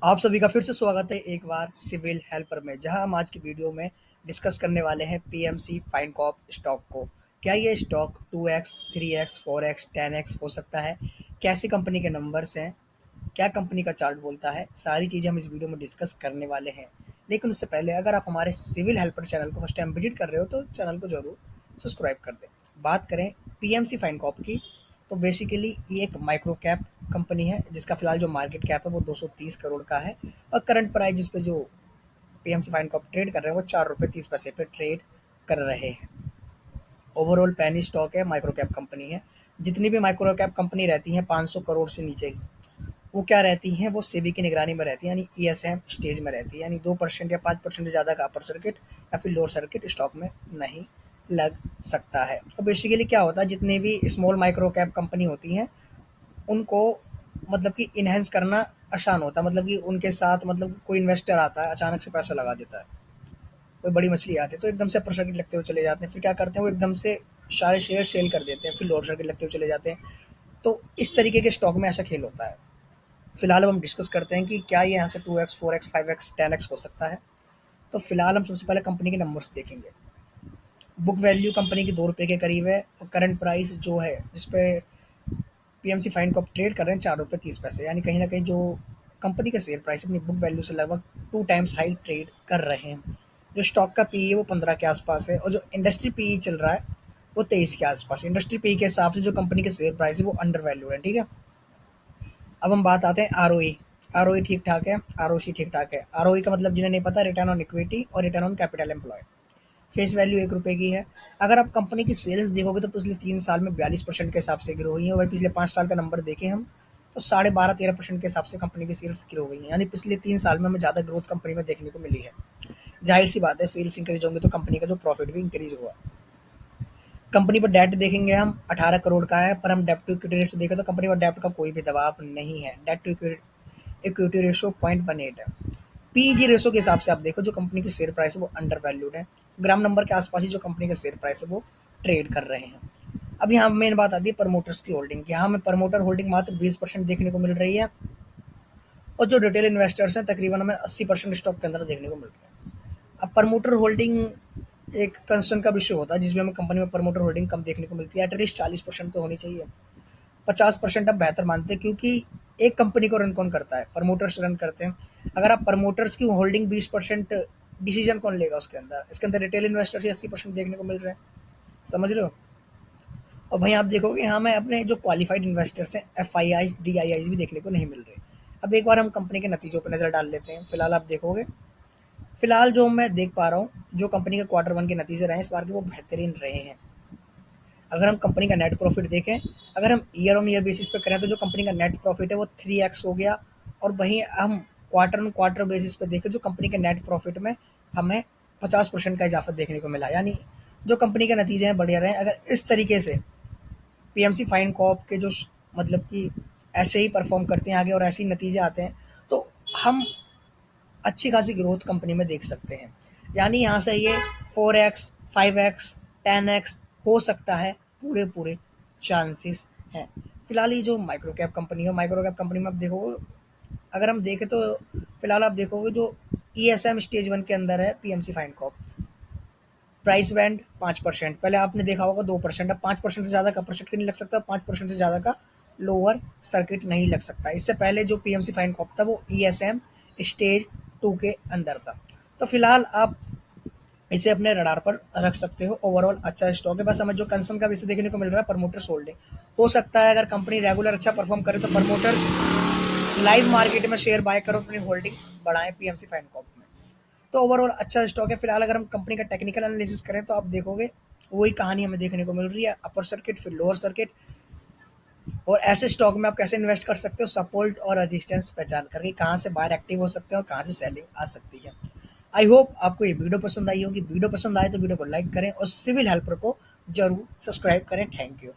आप सभी का फिर से स्वागत है एक बार सिविल हेल्पर में, जहां हम आज की वीडियो में डिस्कस करने वाले हैं पीएमसी फाइनकॉर्प स्टॉक को। क्या ये stock 2x, 3x, 4x, 10x हो सकता है? कैसी कंपनी के नंबर्स हैं? क्या कंपनी का चार्ट बोलता है? सारी चीज़ें हम इस वीडियो में डिस्कस करने वाले हैं। लेकिन उससे पहले अगर आप हमारे सिविल हेल्पर चैनल को फर्स्ट टाइम विजिट कर रहे हो तो चैनल को ज़रूर सब्सक्राइब कर दें। बात करें पीएमसी फाइनकॉर्प की, तो बेसिकली ये एक माइक्रो कैप कंपनी है जिसका फिलहाल जो मार्केट कैप है वो 230 करोड़ का है। और करंट प्राइस जिस पे जो पीएमसी फाइनकॉर्प ट्रेड कर रहे हैं वो 4 रुपये 30 पैसे पे ट्रेड कर रहे हैं। ओवरऑल पैनी स्टॉक है, माइक्रो कैप कंपनी है। जितनी भी माइक्रो कैप कंपनी रहती हैं 500 करोड़ से नीचे की, वो क्या रहती हैं, वो सेबी की निगरानी में रहती है, यानी ईएसएम स्टेज में रहती है, यानी 2% या 5% से ज़्यादा का अपर सर्किट या फिर लोअर सर्किट स्टॉक में नहीं लग सकता है। और बेसिकली क्या होता है, जितने भी स्मॉल माइक्रो कैप कंपनी होती हैं उनको मतलब कि इनहेंस करना आसान होता है। मतलब कि उनके साथ मतलब कोई इन्वेस्टर आता है, अचानक से पैसा लगा देता है, कोई बड़ी मछली आती है तो एकदम से अपर सर्किट लगते हुए चले जाते हैं। फिर क्या करते हैं, वो एकदम से सारे शेयर सेल कर देते हैं, फिर लोअर सर्किट लगते हुए चले जाते हैं। तो इस तरीके के स्टॉक में ऐसा खेल होता है। फिलहाल अब हम डिस्कस करते हैं कि क्या ये यहाँ से 2x, 4x, 5x, 10x हो सकता है। तो फिलहाल हम सबसे पहले कंपनी के नंबर्स देखेंगे। बुक वैल्यू कंपनी की 2 रुपये के करीब है, और करंट प्राइस जो है जिसपे पीएमसी फाइन को आप ट्रेड कर रहे हैं 4 रुपये 30 पैसे, यानी कहीं ना कहीं जो कंपनी का शेयर प्राइस अपनी बुक वैल्यू से लगभग 2 टाइम्स हाई ट्रेड कर रहे हैं। जो स्टॉक का पीई है वो 15 के आसपास है, और जो इंडस्ट्री पीई चल रहा है वो 23 के आसपास है। इंडस्ट्री पीई के हिसाब से जो कंपनी के शेयर प्राइस है वो अंडर वैल्यू है। ठीक है, अब हम बात आते हैं आरओई। आरओई ठीक ठाक है, आरओसी ठीक ठाक है। आरओई का मतलब जिन्हें नहीं पता, रिटर्न ऑन इक्विटी और return on capital employ. Face value 1 रुपये की है। अगर आप कंपनी की सेल्स देखोगे तो पिछले 3 साल में 42% के हिसाब से ग्रो हुई है, और पिछले 5 साल का नंबर देखें हम तो 12.5-13% के हिसाब से कंपनी की सेल्स ग्रो हुई है। यानी पिछले 3 साल में हमें ज़्यादा ग्रोथ कंपनी में देखने को मिली है। जाहिर सी बात है, सेल्स इंक्रीज होंगे तो कंपनी का जो प्रॉफिट भी इंक्रीज हुआ। कंपनी पर डेट देखेंगे हम 18 करोड़ का है, पर हम डेट टू इक्विटी रेशो देखें तो कंपनी पर डेट का कोई भी दबाव नहीं है। डेट टू इक्विटी रेशो 0.18 है। पीईजी रेशो के हिसाब से आप देखो, जो कंपनी की शेयर प्राइस है वो अंडर वैल्यूड है। ग्राम नंबर के आसपास ही जो कंपनी के शेयर प्राइस है वो ट्रेड कर रहे हैं। अब यहाँ मेन बात आती है प्रमोटर्स की होल्डिंग। यहाँ हमें प्रमोटर होल्डिंग मात्र 20% देखने को मिल रही है, और जो रिटेल इन्वेस्टर्स हैं तकरीबन हमें 80% स्टॉक के अंदर देखने को मिल रहे हैं। अब प्रमोटर होल्डिंग एक कंसर्न का विषय होता है, जिसमें हमें कंपनी में प्रमोटर होल्डिंग कम देखने को मिलती है। एटलीस्ट 40% तो होनी चाहिए। 50% अब बेहतर मानते हैं, क्योंकि एक कंपनी को रन कौन करता है, प्रमोटर्स रन करते हैं। अगर आप प्रमोटर्स की होल्डिंग 20%, डिसीजन कौन लेगा उसके अंदर? इसके अंदर रिटेल इन्वेस्टर्स ही 80% देखने को मिल रहे हैं। समझ रहे हो? और भाई आप देखोगे यहाँ में अपने जो क्वालिफाइड इन्वेस्टर्स हैं, F I I D I I भी देखने को नहीं मिल रहे। अब एक बार हम कंपनी के नतीजों पर नज़र डाल लेते हैं। फिलहाल आप देखोगे, फिलहाल जो मैं देख पा रहा हूँ, जो कंपनी के Q1 के नतीजे रहे इस बार के वो बेहतरीन रहे हैं। अगर हम कंपनी का नेट प्रॉफिट देखें, अगर हम ईयर ऑन ईयर बेसिस पे करें तो जो कंपनी का नेट प्रॉफिट है वो 3x हो गया। और वहीं हम क्वार्टर ऑन क्वार्टर बेसिस पे देखें, जो कंपनी के नेट प्रॉफिट में हमें 50% का इजाफा देखने को मिला। यानी जो कंपनी के नतीजे हैं बढ़िया रहे। अगर इस तरीके से पीएमसी फाइन कॉर्प के जो मतलब कि ऐसे ही परफॉर्म करते हैं आगे और ऐसे ही नतीजे आते हैं, तो हम अच्छी खासी ग्रोथ कंपनी में देख सकते हैं। यानी यहाँ से ये 4x, 5x, 10x हो सकता है, पूरे पूरे चांसेस हैं। फिलहाल ये जो माइक्रो कैप कंपनी है, माइक्रो कैप कंपनी में आप देखोगे, अगर हम देखें तो फिलहाल आप देखोगे जो ईएसएम स्टेज 1 के अंदर है PMC Fincorp, price band 5%। पहले आपने देखा होगा 2%। अब 5% से ज़्यादा का अपर सर्किट नहीं लग सकता, 5% से ज़्यादा का लोअर सर्किट नहीं लग सकता। इससे पहले जो पीएमसी फाइन कॉप था वो ईएसएम स्टेज 2 के अंदर था। तो फिलहाल आप इसे अपने रडार पर रख सकते हो। ओवरऑल अच्छा स्टॉक है। बस हमें जो कंसर्न का विषय देखने को मिल रहा है, प्रमोटर्स होल्डिंग हो सकता है। अगर कंपनी रेगुलर अच्छा परफॉर्म करे तो प्रमोटर्स लाइव मार्केट में शेयर बाय करो, अपनी होल्डिंग बढ़ाएं पीएमसी फाइन कॉप में। तो ओवरऑल अच्छा स्टॉक है। फिलहाल अगर हम कंपनी का टेक्निकल एनालिसिस करें तो आप देखोगे वही कहानी हमें देखने को मिल रही है, अपर सर्किट फिर लोअर सर्किट। और ऐसे स्टॉक में आप कैसे इन्वेस्ट कर सकते हो, सपोर्ट और रेजिस्टेंस पहचान करके कहाँ से बाहर एक्टिव हो सकते हैं और कहाँ से सेलिंग आ सकती है। आई होप आपको ये वीडियो पसंद आई होगी। वीडियो पसंद आए तो वीडियो को लाइक करें और सिविल हेल्पर को जरूर सब्सक्राइब करें। Thank you.